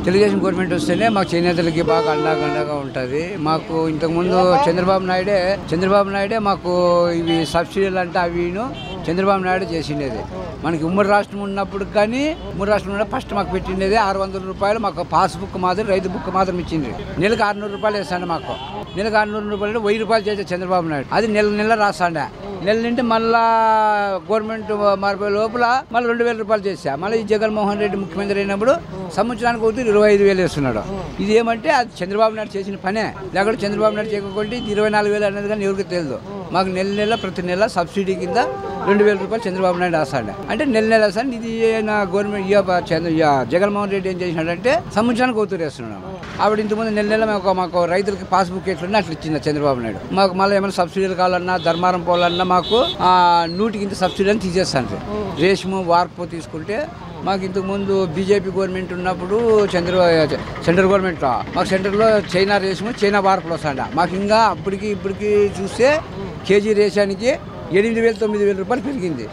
Telugu Desam government వస్తేనే మాకు చేనేతలకి బాగా అండగా ఉంటుంది. మాకు ఇంతకుముందు చంద్రబాబు నాయుడే మాకు ఇవి సబ్సిడీలు అంటే అవిను చంద్రబాబు నాయుడు చేసిండేది. మనకి ఉమ్మడి రాష్ట్రం ఉన్నప్పుడు కానీ ఫస్ట్ మాకు పెట్టిండేది 600 రూపాయలు మాకు పాస్బుక్ మాత్రం రైతు బుక్ మాత్రం ఇచ్చింది. నెలకు 600 రూపాయలు వేస్తాండే మాకు. నెలకు 600 రూపాయలు 1000 రూపాయలు చేసే చంద్రబాబు నాయుడు అది నెల రాస్తాండే. నెల నుండి మళ్ళా గవర్నమెంట్ మారిపోయే లోపల మళ్ళీ 2000 రూపాయలు చేసా. మళ్ళీ ఈ జగన్మోహన్ రెడ్డి ముఖ్యమంత్రి అయినప్పుడు సంవత్సరానికి ఒకటి 25,000 వేస్తున్నాడు. ఇది ఏమంటే అది చంద్రబాబు నాయుడు చేసిన పనే. లేకపోతే చంద్రబాబు నాయుడు చేయకపోతే 24,000 అనేది కానీ ఎవరికి తెలియదు. మాకు ప్రతి నెల సబ్సిడీ కింద 2000 రూపాయలు చంద్రబాబు నాయుడు వేస్తాడు. అంటే నెల వేస్తాడు. ఇది నా గవర్నమెంట్ జగన్మోహన్ రెడ్డి ఏం చేసినాడంటే సంవత్సరానికి ఒకటి వేస్తున్నాడు. ఆవిడ ఇంతకుముందు నెల మాకు రైతులకి పాస్బుక్ ఎట్లున్నా అట్లా ఇచ్చింది చంద్రబాబు నాయుడు. మాకు మళ్ళీ ఏమైనా సబ్సిడీలు కావాలన్నా ధర్మారం పోవాలన్నా మాకు 100% సబ్సిడీ అని తీసేస్తాను. రేషము వార్పు తీసుకుంటే మాకు ఇంతకుముందు బీజేపీ గవర్నమెంట్ ఉన్నప్పుడు సెంట్రల్ గవర్నమెంట్లో మాకు సెంటర్లో చైనా రేషము చైనా వార్పులు వస్తాడ. మాకు ఇంకా ఇప్పటికి చూస్తే కేజీ రేషానికి 8,000 9,000 రూపాయలు పెరిగింది.